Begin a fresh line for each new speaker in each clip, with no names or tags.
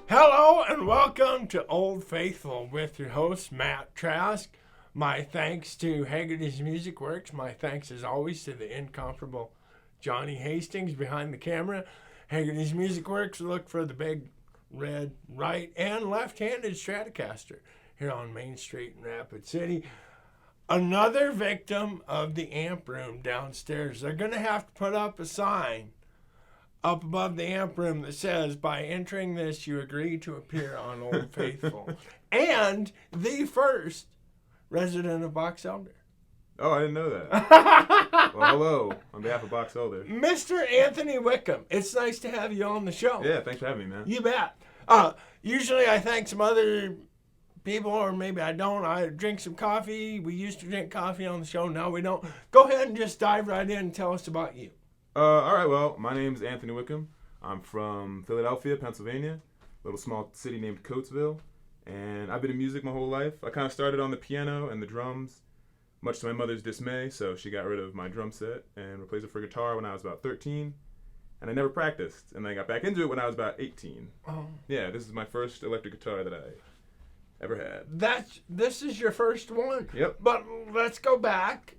Hello and welcome to Old Faithful with your host, Matt Trask. My thanks to Haggerty's Music Works. My thanks, as always, to the incomparable Johnny Hastings behind the camera. Haggerty's Music Works, look for the big red right and left-handed Stratocaster here on Main Street in Rapid City. Another victim of the amp room downstairs. They're going to have to put up a sign up above the amp room that says, by entering this, you agree to appear on Old Faithful. And the first resident of Box Elder.
Oh, I didn't know that. Well, hello, on behalf of Box Elder.
Mr. Anthony Wickham, it's nice to have you on the show.
Yeah, thanks for having me, man.
You bet. Usually I thank some other people, or maybe I don't. I drink some coffee. We used to drink coffee on the show. Now we don't. Go ahead and just dive right in and tell us about you.
All right, well, my name's Anthony Wickham. I'm from Philadelphia, Pennsylvania, a little small city named Coatesville, and I've been in music my whole life. I kind of started on the piano and the drums, much to my mother's dismay, so she got rid of my drum set and replaced it for guitar when I was about 13, and I never practiced, and then I got back into it when I was about 18. Oh. Yeah, this is my first electric guitar that I ever had.
This is your first one?
Yep.
But let's go back.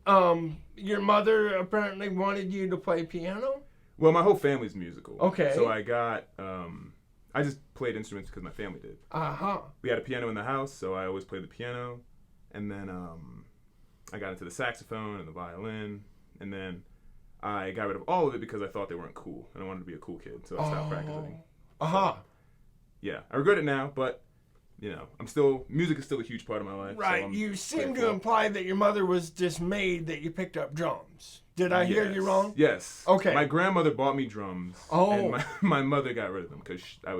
Your mother apparently wanted you to play piano?
Well, my whole family's musical.
Okay.
So I got, I just played instruments because my family did.
Uh-huh.
We had a piano in the house, so I always played the piano. And then I got into the saxophone and the violin. And then I got rid of all of it because I thought they weren't cool. And I wanted to be a cool kid, so I stopped practicing.
Uh-huh.
So, yeah, I regret it now, but you know, music is still a huge part of my life.
Right.
So
you seem to imply that your mother was dismayed that you picked up drums. Did I hear you wrong?
Yes.
Okay.
My grandmother bought me drums.
Oh.
And my mother got rid of them because I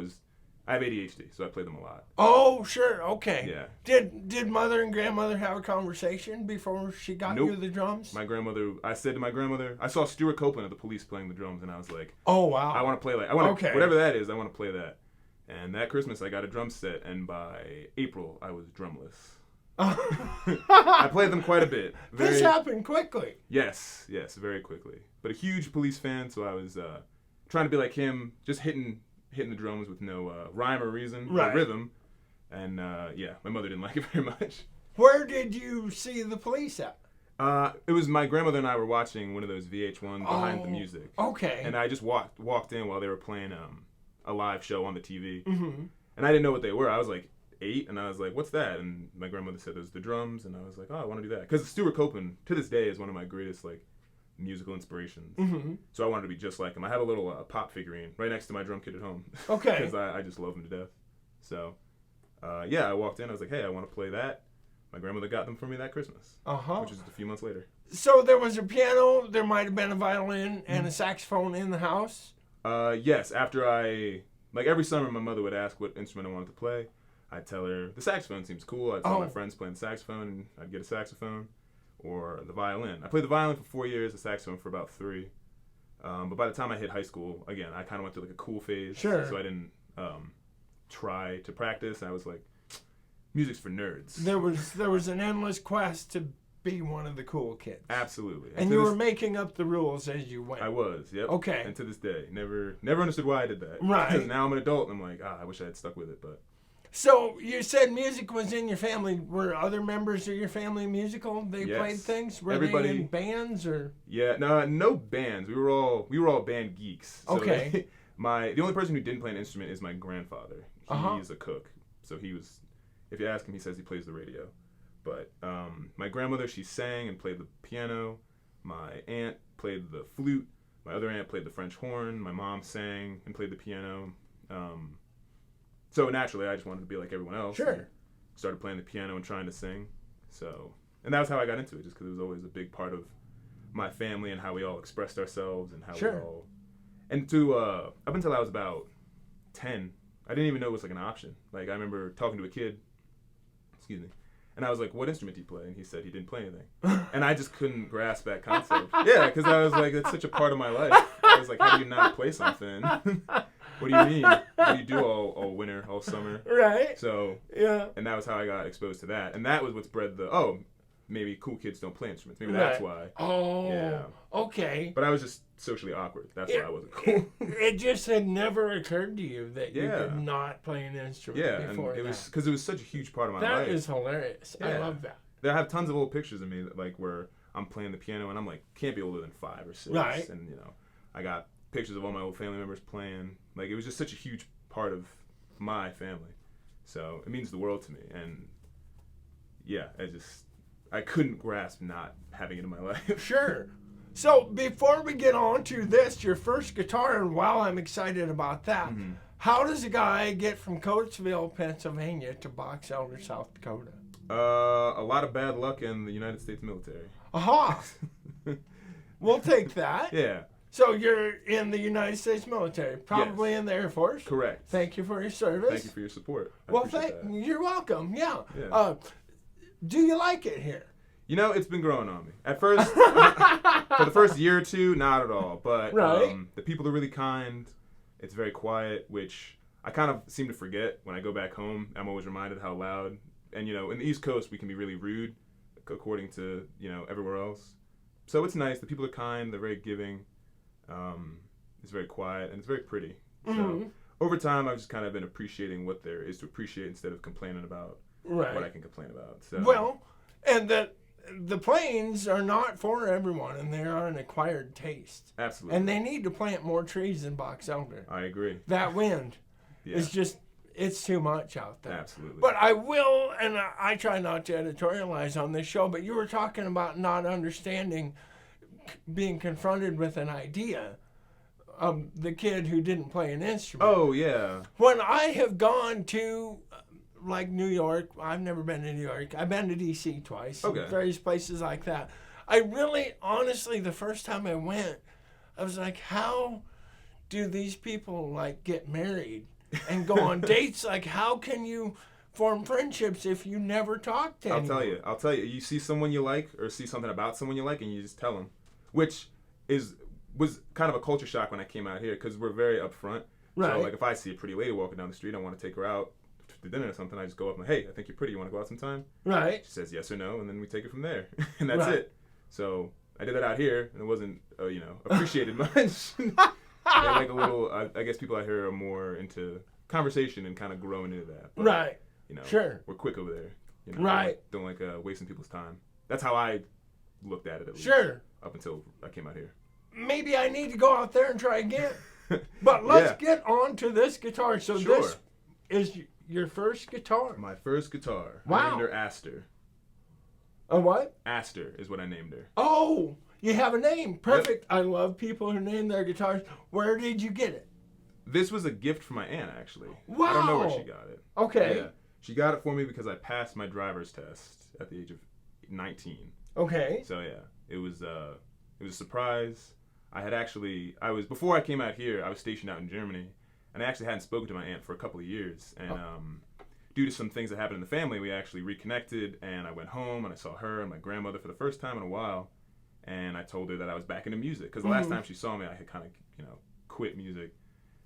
have ADHD, so I played them a lot.
Oh, sure. Okay.
Yeah.
Did mother and grandmother have a conversation before she got you the drums?
I said to my grandmother, I saw Stuart Copeland at the Police playing the drums, and I was like,
oh, wow.
I want to play whatever that is, I want to play that. And that Christmas, I got a drum set, and by April, I was drumless. I played them quite a bit.
This happened quickly.
Yes, very quickly. But a huge Police fan, so I was trying to be like him, just hitting the drums with no rhyme or reason, or rhythm. And my mother didn't like it very much.
Where did you see the Police at?
It was my grandmother and I were watching one of those VH1 Behind the Music.
Okay.
And I just walked in while they were playing a live show on the TV.
Mm-hmm.
And I didn't know what they were. I was like 8, and I was like, what's that? And my grandmother said there's the drums, and I was like, oh, I want to do that. Because Stuart Copeland, to this day, is one of my greatest like musical inspirations. Mm-hmm. So I wanted to be just like him. I have a little pop figurine right next to my drum kit at home.
Okay.
Because I just love him to death. So, I walked in. I was like, hey, I want to play that. My grandmother got them for me that Christmas, which was just a few months later.
So there was a piano, there might have been a violin, and a saxophone in the house?
Yes, after like every summer, my mother would ask what instrument I wanted to play. I'd tell her, the saxophone seems cool. I'd tell my friends playing the saxophone, and I'd get a saxophone. Or the violin. I played the violin for 4 years, the saxophone for about 3. But by the time I hit high school, again, I kind of went through like a cool phase.
Sure.
So I didn't try to practice. I was like, music's for nerds.
There was an endless quest to be one of the cool kids.
Absolutely.
And you were making up the rules as you went.
I was, yep.
Okay.
And to this day, never understood why I did that.
Right.
Because now I'm an adult, and I'm like, I wish I had stuck with it, but...
So you said music was in your family. Were other members of your family musical? They played things? Were they in bands or?
Yeah, no bands. We were all band geeks. So
okay.
The only person who didn't play an instrument is my grandfather. He's a cook. So if you ask him, he says he plays the radio. But my grandmother, she sang and played the piano. My aunt played the flute. My other aunt played the French horn. My mom sang and played the piano. So naturally, I just wanted to be like everyone else.
Sure.
Started playing the piano and trying to sing. So, and that was how I got into it, just because it was always a big part of my family and how we all expressed ourselves and how we all. And up until I was about 10, I didn't even know it was like an option. Like I remember talking to a kid. Excuse me. And I was like, what instrument do you play? And he said he didn't play anything. And I just couldn't grasp that concept. Yeah, because I was like, that's such a part of my life. I was like, how do you not play something? What do you mean? What do you do all winter, all summer?
Right.
So,
yeah.
And that was how I got exposed to that. And that was what's bred maybe cool kids don't play instruments. Maybe that's why.
Oh,
yeah.
Okay.
But I was just socially awkward. That's why I wasn't cool.
It just had never occurred to you that you could not play an instrument before
and it was because it was such a huge part of my life.
That is hilarious. I love that.
I have tons of old pictures of me that, like, where I'm playing the piano and I'm like can't be older than 5 or 6.
Right.
And I got pictures of all my old family members playing. Like, it was just such a huge part of my family. So it means the world to me. And yeah, I couldn't grasp not having it in my life.
Sure. So before we get on to this, your first guitar, and wow, I'm excited about that. Mm-hmm. How does a guy get from Coatesville, Pennsylvania to Box Elder, South Dakota?
A lot of bad luck in the United States military.
Aha! We'll take that.
Yeah.
So you're in the United States military, probably in the Air Force.
Correct.
Thank you for your service.
Thank you for your support.
You're welcome. Yeah. Do you like it here?
It's been growing on me. At first, for the first year or two, not at all. But the people are really kind. It's very quiet, which I kind of seem to forget when I go back home. I'm always reminded how loud. And, in the East Coast, we can be really rude, according to, everywhere else. So it's nice. The people are kind. They're very giving. It's very quiet, and it's very pretty. Mm-hmm. So over time, I've just kind of been appreciating what there is to appreciate instead of complaining about what I can complain about. So.
Well, and the plains are not for everyone, and they are an acquired taste.
Absolutely.
And they need to plant more trees in Box Elder.
I agree.
That wind is just, it's too much out there.
Absolutely.
But I will, and I try not to editorialize on this show, but you were talking about not understanding being confronted with an idea of the kid who didn't play an instrument.
Oh, yeah.
When I have gone to, like, New York, I've never been to New York. I've been to D.C. twice.
Okay.
Various places like that. I really, honestly, the first time I went, I was like, how do these people, like, get married and go on dates? Like, how can you form friendships if you never talk to anyone?
I'll tell you. You see someone you like or see something about someone you like and you just tell them. Which was kind of a culture shock when I came out here because we're very upfront. Right. So, like, if I see a pretty lady walking down the street, I want to take her out to dinner or something, I just go up and, hey, I think you're pretty. You want to go out sometime? Right. She says yes or no, and then we take it from there. And that's it. So I did that out here, and it wasn't, appreciated much. They're like a little, I guess people out here are more into conversation and kind of growing into that. But, sure. We're quick over there. Right. Don't like wasting people's time. That's how I looked at it at least. Sure. Up until I came out here.
Maybe I need to go out there and try again. But let's get on to this guitar. So this is your first guitar?
My first guitar.
Wow.
I named her Aster.
A what?
Aster is what I named her.
Oh, you have a name. Perfect. Yep. I love people who name their guitars. Where did you get it?
This was a gift from my aunt, actually.
Wow.
I don't know where she got it.
Okay.
Yeah. She got it for me because I passed my driver's test at the age of 19.
Okay.
So, yeah. It was a surprise. Before I came out here, I was stationed out in Germany, and I actually hadn't spoken to my aunt for a couple of years. And due to some things that happened in the family, we actually reconnected, and I went home, and I saw her and my grandmother for the first time in a while, and I told her that I was back into music, because the last time she saw me, I had kind of, quit music.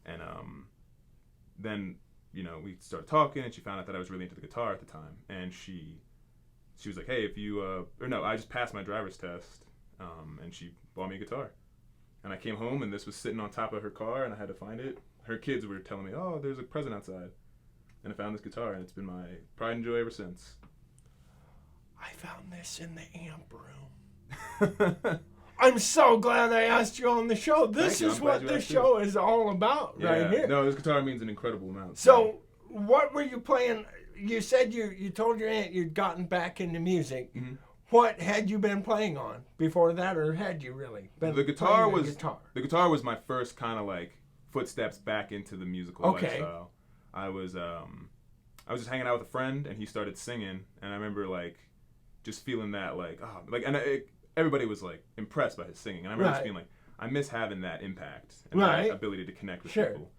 And then, we started talking, and she found out that I was really into the guitar at the time, and she was like, hey, I just passed my driver's test, and she bought me a guitar. And I came home, and this was sitting on top of her car, and I had to find it. Her kids were telling me, oh, there's a present outside. And I found this guitar, and it's been my pride and joy ever since.
I found this in the amp room. I'm so glad I asked you on the show. This is what this show is all about right here.
No, this guitar means an incredible amount.
So what were you playing? You said you told your aunt you'd gotten back into music. Mm-hmm. What had you been playing on before that, or had you really been
the guitar was my first kind of like footsteps back into the musical lifestyle. I was just hanging out with a friend, and he started singing, and I remember like just feeling that everybody was like impressed by his singing, and I remember just being like, I miss having that impact and that ability to connect with people.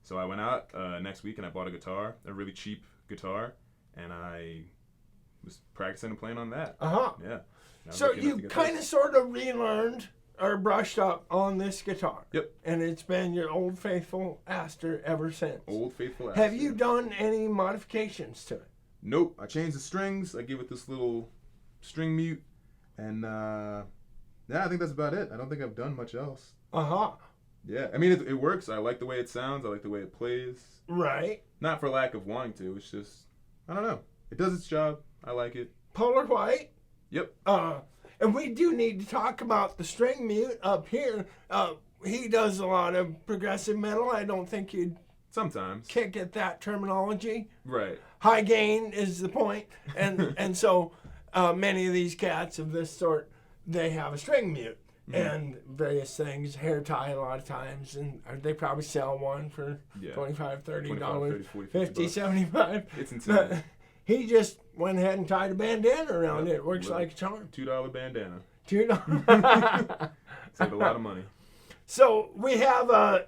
So I went out next week and I bought a guitar, a really cheap guitar, and I was practicing and playing on that. Yeah.
So you kind of sort of relearned or brushed up on this guitar.
Yep.
And it's been your old faithful Aster ever since.
Old faithful Aster.
Have you done any modifications to it?
Nope. I changed the strings. I gave it this little string mute, and yeah, I think that's about it. I don't think I've done much else. Yeah, I mean it works. I like the way it sounds. I like the way it plays.
Right.
Not for lack of wanting to. It's just I don't know. It does its job. I like it.
Polar white.
Yep.
And we do need to talk about the string mute up here. He does a lot of progressive metal. I don't think you'd
sometimes
kick at that terminology.
Right.
High gain is the point. And so many of these cats of this sort, they have a string mute. And various things, hair tie a lot of times, and they probably sell one for $25, $30, $50, $75.
It's insane.
But he just went ahead and tied a bandana around it. It works like a charm.
$2 bandana.
$2.
Saved a lot of money.
So we have a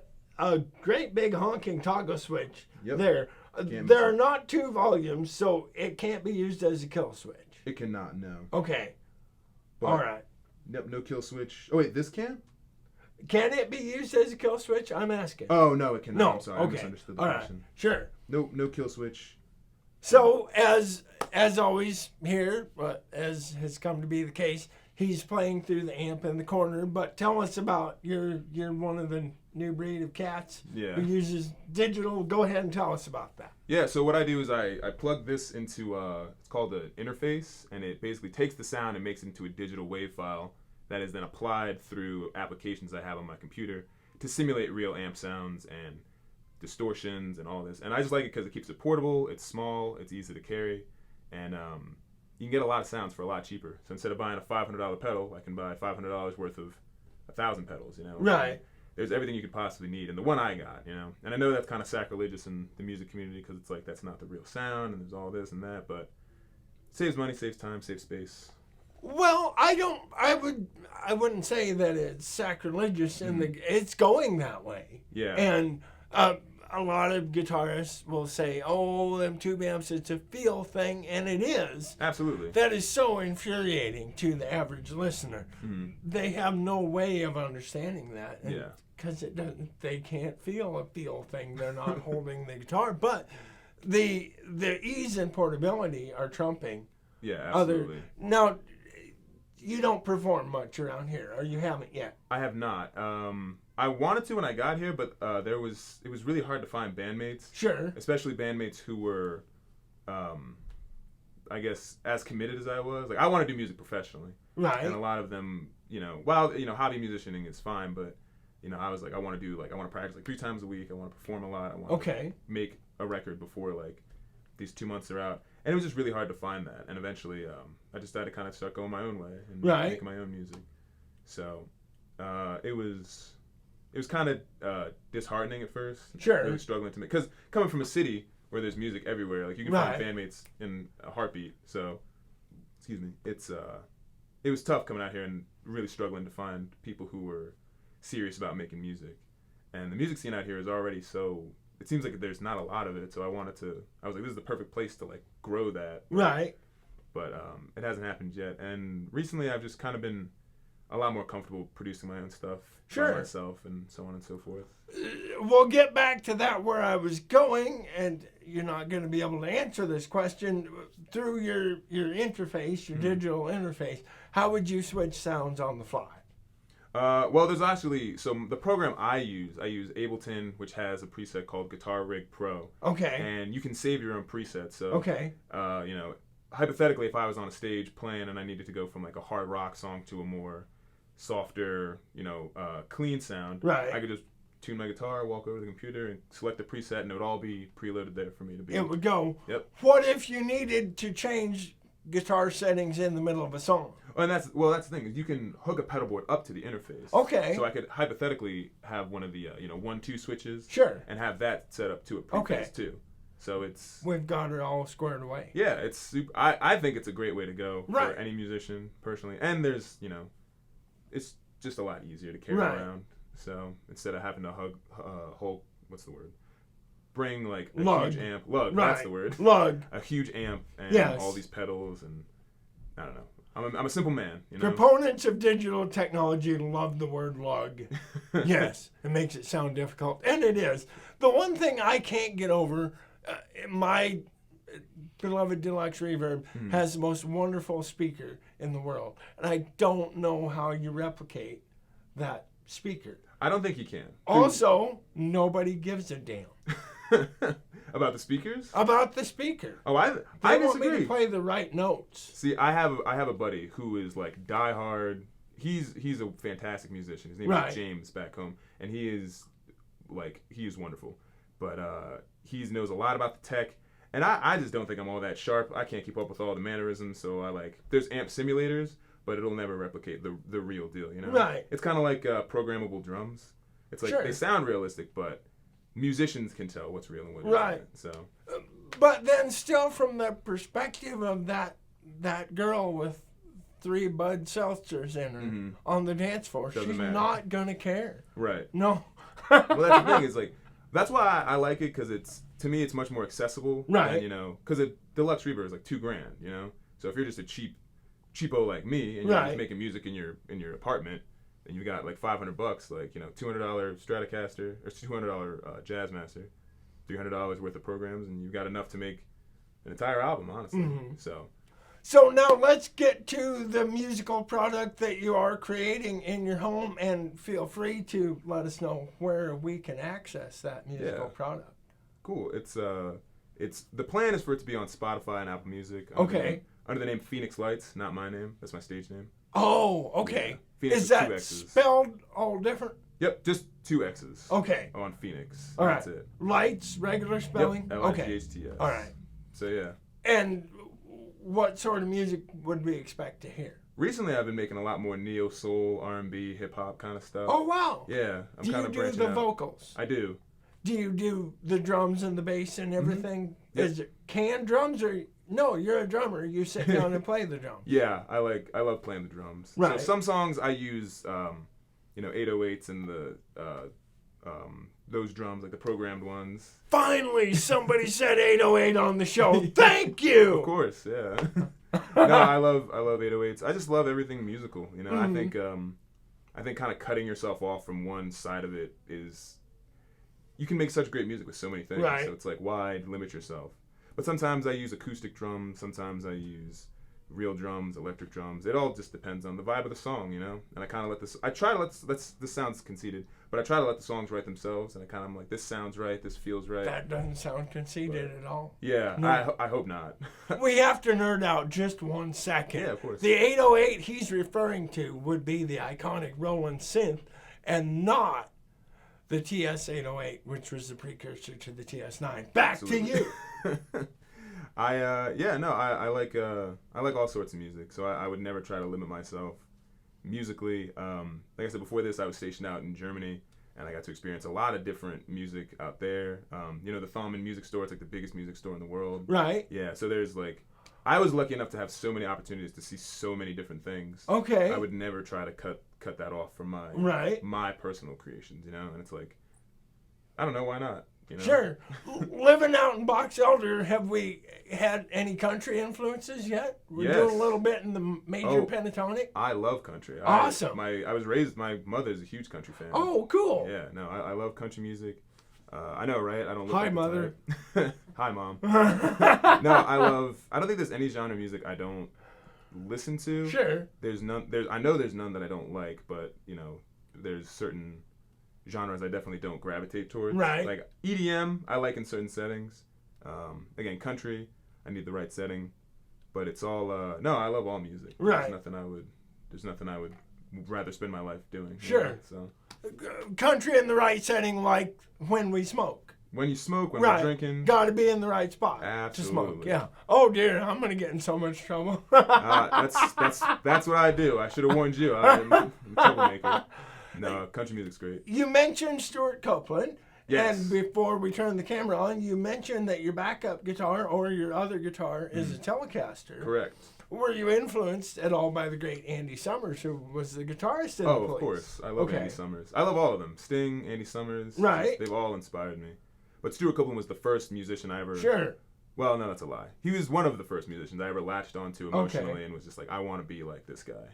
great big honking toggle switch there. There are not 2 volumes, so it can't be used as a kill switch.
It cannot, no.
Okay.
But
all right.
Yep, no kill switch. Oh, wait, this can?
Can it be used as a kill switch? I'm asking.
Oh, no, it cannot.
No,
I'm sorry,
okay.
I misunderstood the
all
question.
Right. Sure.
No kill switch.
So, as always here, as has come to be the case, he's playing through the amp in the corner. But tell us about you're one of the new breed of cats who uses digital. Go ahead and tell us about that.
Yeah, so what I do is I plug this into, it's called an interface, and it basically takes the sound and makes it into a digital wave file that is then applied through applications I have on my computer to simulate real amp sounds and distortions and all this. And I just like it because it keeps it portable, it's small, it's easy to carry, and you can get a lot of sounds for a lot cheaper. So instead of buying a $500 pedal, I can buy $500 worth of 1,000 pedals, you know?
Right.
There's everything you could possibly need, and the one I got, you know. And I know that's kind of sacrilegious in the music community because it's like that's not the real sound, and there's all this and that, but it saves money, saves time, saves space.
Well, I wouldn't say that it's sacrilegious it's going that way.
Yeah.
And a lot of guitarists will say, "Oh, them tube amps, it's a feel thing," and it is.
Absolutely.
That is so infuriating to the average listener. They have no way of understanding that.
Yeah.
Because they can't feel a feel thing. They're not holding the guitar. But the ease and portability are trumping.
Yeah, absolutely.
Now, you don't perform much around here, or you haven't yet?
I have not. I wanted to when I got here, but it was really hard to find bandmates.
Sure.
Especially bandmates who were, I guess, as committed as I was. Like, I want to do music professionally.
Right.
And a lot of them, you know, while, you know, hobby musicianing is fine, but, you know, I was like, I want to practice like 3 times a week. I want to perform a lot. I want to make a record before like these 2 months are out. And it was just really hard to find that. And eventually, I just decided to kind of start going my own way and make my own music. So, it was kind of disheartening at first.
Sure.
Really struggling to make, because coming from a city where there's music everywhere, like you can find bandmates in a heartbeat. So, excuse me, it was tough coming out here and really struggling to find people who were serious about making music. And the music scene out here is already so, it seems like there's not a lot of it. So I was like, this is the perfect place to like grow that.
Right.
But it hasn't happened yet. And recently I've just kind of been a lot more comfortable producing my own stuff by myself and so on and so forth.
We'll get back to that where I was going, and you're not going to be able to answer this question through your interface, your digital interface. How would you switch sounds on the fly?
Well, there's actually, so the program I use Ableton, which has a preset called Guitar Rig Pro.
Okay.
And you can save your own presets. So,
okay.
You know, hypothetically, if I was on a stage playing and I needed to go from like a hard rock song to a more softer, you know, clean sound, I could just tune my guitar, walk over to the computer, and select the preset, and it would all be preloaded there for me to be.
It would go.
Yep.
What if you needed to change guitar settings in the middle of a song?
And that's the thing, is you can hook a pedal board up to the interface.
Okay.
So I could hypothetically have one of the 1-2 switches.
Sure.
And have that set up to a preface too. So it's,
we've got it all squared away.
Yeah, it's super. I think it's a great way to go for any musician personally. And there's, you know, it's just a lot easier to carry around. So instead of having to bring like a huge amp, that's the word. A huge amp and all these pedals, and I don't know. I'm a simple man, you know.
Proponents of digital technology love the word lug. Yes, it makes it sound difficult, and it is. The one thing I can't get over, my beloved Deluxe Reverb has the most wonderful speaker in the world. And I don't know how you replicate that speaker.
I don't think you can.
Also, nobody gives a damn.
About the speakers?
About the speaker.
Oh, I
They
disagree.
want me to play the right notes.
See, I have a buddy who is like diehard. He's a fantastic musician. His name is James back home, and he is wonderful. But he knows a lot about the tech, and I just don't think I'm all that sharp. I can't keep up with all the mannerisms. So there's amp simulators, but it'll never replicate the real deal. You know?
Right.
It's kind of like programmable drums. It's like they sound realistic, but musicians can tell what's real and what isn't. So.
But then, still, from the perspective of that girl with 3 Bud Seltzers in her on the dance floor, she's not gonna care.
Right.
No.
Well, that's the thing. Is that's why I like it, because to me it's much more accessible.
Right.
And, because a deluxe reverb is like $2,000. So if you're just a cheapo like me and you're just making music in your apartment, then you got like $500, like $200 Stratocaster or $200 Jazzmaster, $300 worth of programs, and you've got enough to make an entire album, honestly. So
now let's get to the musical product that you are creating in your home, and feel free to let us know where we can access that musical product.
Cool. It's the plan is for it to be on Spotify and Apple Music. Under the name Phoenix Lights, not my name. That's my stage name.
Oh, okay.
Yeah. Phoenix
is that
2 X's.
spelled all different?
Yep, just 2 X's.
Okay.
On Phoenix.
All
That's
right.
it.
Lights, regular spelling?
Yep, Lights.
All right.
So, yeah.
And what sort of music would we expect to hear?
Recently, I've been making a lot more neo soul, R&B, hip hop kind of stuff.
Oh, wow.
Yeah, I'm
kind
of branching out.
Do you do the vocals?
I do.
Do you do the drums and the bass and everything?
Yep.
Is it canned drums, or no? You're a drummer. You sit down and play the drums.
Yeah, I love playing the drums.
Right.
So some songs I use, 808s and the those drums, like the programmed ones.
Finally, somebody said 808 on the show. Thank you.
Of course, yeah. No, I love 808s. I just love everything musical. I think kind of cutting yourself off from one side of it is, you can make such great music with so many things.
Right.
So it's like, why limit yourself? But sometimes I use acoustic drums. Sometimes I use real drums, electric drums. It all just depends on the vibe of the song, And I kind of let this. I try to let this sounds conceited, but I try to let the songs write themselves. And I kind of am like, this sounds right. This feels right.
That doesn't sound conceited at all.
Yeah, no. I hope not.
We have to nerd out just 1 second.
Yeah, of course.
The 808 he's referring to would be the iconic Roland synth, and not the TS-808, which was the precursor to the TS-9. Back
Absolutely.
to you.
I like all sorts of music, so I would never try to limit myself musically. Like I said before this, I was stationed out in Germany, and I got to experience a lot of different music out there. The Thalmann Music Store, it's like the biggest music store in the world.
Right.
Yeah, so there's I was lucky enough to have so many opportunities to see so many different things.
Okay.
I would never try to cut that off from my personal creations, and it's like, I don't know, why not?
Sure. Living out in Box Elder, have we had any country influences yet? We're doing a little bit in the major pentatonic.
I love country.
Awesome.
My mother's a huge country fan.
Oh, cool.
Yeah, no, I love country music. I know, right? I don't look
Hi,
like
Mother.
Hi, Mom. No, I don't think there's any genre of music I don't listen to.
Sure.
I know there's none that I don't like, but, there's certain genres I definitely don't gravitate towards.
Right.
Like EDM, I like in certain settings. Again, country, I need the right setting. But it's all I love all music.
Right.
There's nothing I would rather spend my life doing.
Sure.
So
country in the right setting, like when we smoke.
When you smoke, when we're drinking.
Got to be in the right spot.
Absolutely.
To smoke. Yeah. Oh dear, I'm gonna get in so much trouble.
That's what I do. I should have warned you. I'm a troublemaker. No, country music's great.
You mentioned Stuart Copeland.
Yes.
And before we turn the camera on, you mentioned that your backup guitar or your other guitar is a Telecaster.
Correct.
Were you influenced at all by the great Andy Summers, who was the guitarist in the Police?
Of course. I love Andy Summers. I love all of them. Sting, Andy Summers.
Right.
They've all inspired me. But Stuart Copeland was the first musician I ever...
Sure.
Well, no, that's a lie. He was one of the first musicians I ever latched onto emotionally and was just like, I want to be like this guy.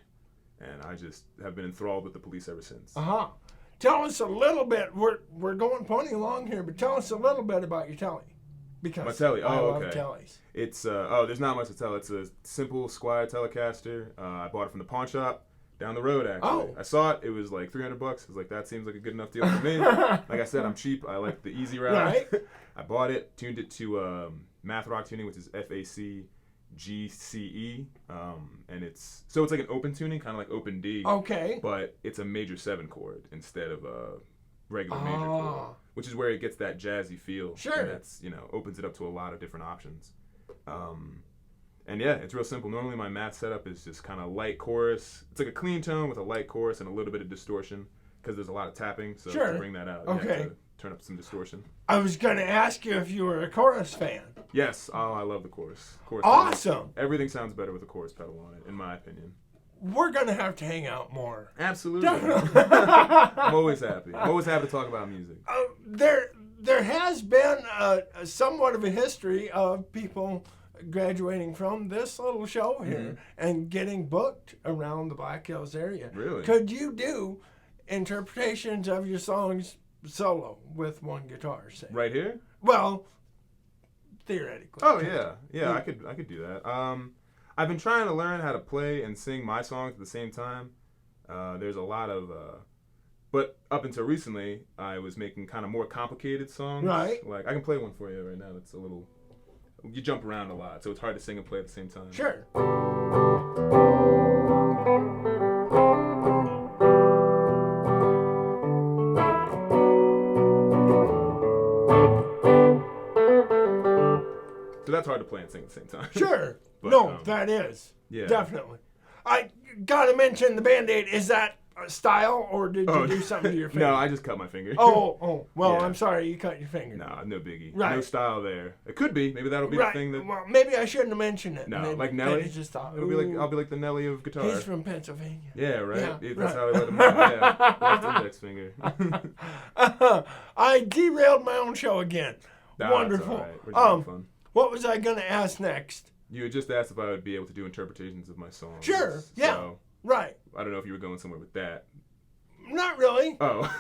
And I just have been enthralled with the Police ever since.
Uh-huh. Tell us a little bit. We're going pony along here, but tell us a little bit about your Telly. Because
my telly.
I love
okay.
tellies.
It's there's not much to tell. It's a simple Squire Telecaster. I bought it from the pawn shop down the road. Actually, I saw it. It was like $300. I was like, that seems like a good enough deal for me. Like I said, I'm cheap. I like the easy route.
Right.
I bought it, tuned it to Math Rock tuning, which is FAC GCE, and it's like an open tuning, kind of like open D.
Okay.
But it's a major 7 chord instead of a regular major chord, which is where it gets that jazzy feel.
Sure.
And that's, opens it up to a lot of different options. And yeah, it's real simple. Normally my math setup is just kind of light chorus. It's like a clean tone with a light chorus and a little bit of distortion because there's a lot of tapping. So to bring that out, you have to turn up some distortion.
I was going to ask you if you were a chorus fan.
Yes. Oh, I love the chorus.
Awesome.
Everything sounds better with a chorus pedal on it, in my opinion.
We're going to have to hang out more.
Absolutely. I'm always happy. I'm always happy to talk about music.
There has been somewhat of a history of people graduating from this little show here and getting booked around the Black Hills area.
Really?
Could you do interpretations of your songs solo with one guitar, say?
Right here?
Well, theoretically.
Oh yeah. I could do that. I've been trying to learn how to play and sing my songs at the same time. There's a lot of, but up until recently, I was making kind of more complicated songs.
Right.
Like I can play one for you right now. It's a little. You jump around a lot, so it's hard to sing and play at the same time.
Sure.
So that's hard to play and sing at the same time.
Sure.
But,
that is.
Yeah.
Definitely. I got to mention the Band-Aid. Is that a style, or did you do something to your finger?
No, I just cut my finger.
Oh. Well,
Yeah.
I'm sorry you cut your finger.
No, no biggie.
Right.
No style there. It could be. Maybe that'll be the thing that.
Well, maybe I shouldn't have mentioned it.
No, like Nelly.
Just thought,
It'll be like I'll be like the Nelly of guitar.
he's from Pennsylvania.
Yeah, right.
Yeah,
That's how I let him know. Yeah, left index finger.
I derailed my own show again. Wonderful.
That's all right. We're just having fun.
What was I going to ask next?
You had just asked if I would be able to do interpretations of my songs.
Sure. Yeah.
So,
Right.
I don't know if you were going somewhere with that.
Not really.
Oh.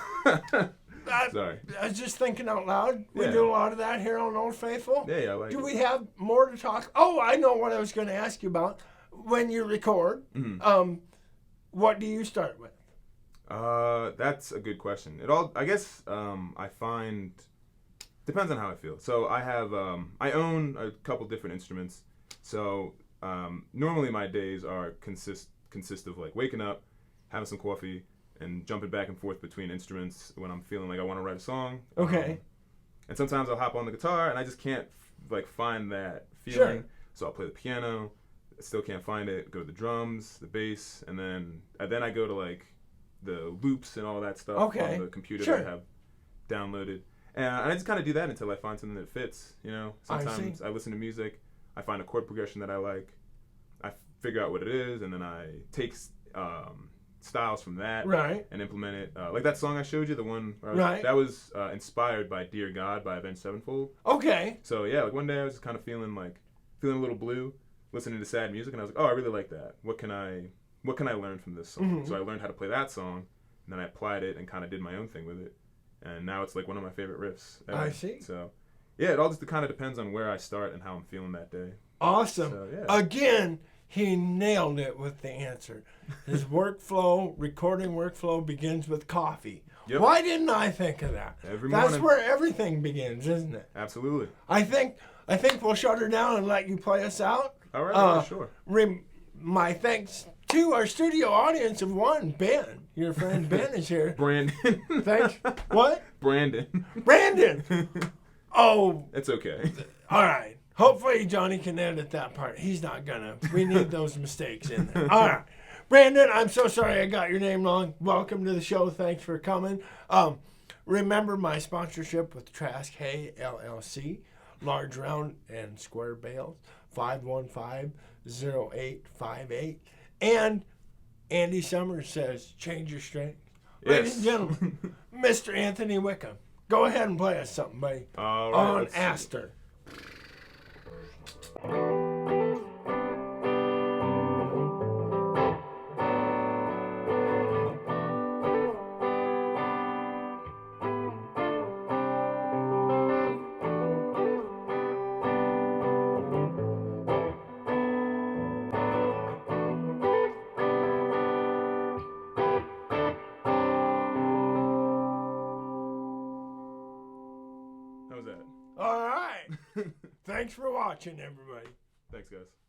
Sorry.
I was just thinking out loud. We
Yeah.
do a lot of that here on Old Faithful.
Yeah, I like it.
Do we have more to talk? Oh, I know what I was going to ask you about. When you record, what do you start with?
That's a good question. I guess, I find, depends on how I feel. So I have, I own a couple different instruments. So, normally my days consist of like waking up, having some coffee, and jumping back and forth between instruments when I'm feeling like I want to write a song.
Okay.
And sometimes I'll hop on the guitar and I just can't find that feeling.
Sure.
So I'll play the piano. I still can't find it. Go to the drums, the bass, and then I go to like the loops and all that stuff on the computer that I have downloaded. And I just kind of do that until I find something that fits. Sometimes I listen to music. I find a chord progression that I like. I figure out what it is, and then I take styles from that and implement it. Like that song I showed you, the one that was inspired by Dear God by Avenged Sevenfold.
Okay.
So yeah, like one day I was just kind of feeling a little blue, listening to sad music, and I was like, oh, I really like that. What can I learn from this song?
Mm-hmm.
So I learned how to play that song, and then I applied it and kind of did my own thing with it. And now it's like one of my favorite riffs ever.
I see.
So yeah, it all just kind of depends on where I start and how I'm feeling that day.
Awesome.
So, yeah.
Again, he nailed it with the answer. His recording workflow begins with coffee.
Yep.
Why didn't I think of that?
Every morning.
That's where everything begins, isn't it?
Absolutely.
I think we'll shut her down and let you play us out.
All right, sure.
My thanks to our studio audience of one, Ben. Your friend Ben is here.
Brandon.
Thanks. What?
Brandon.
Oh.
It's okay.
All right. Hopefully Johnny can edit that part. He's not gonna. We need those mistakes in there. All right. Brandon, I'm so sorry I got your name wrong. Welcome to the show. Thanks for coming. Remember my sponsorship with Trask Hay LLC, large round and square bales, 515-0858. And Andy Summers says, change your strength.
Yes.
Ladies and gentlemen, Mr. Anthony Wickham. Go ahead and play us something, buddy.
All right,
on Astor. Thanks for watching, everybody.
Thanks, guys.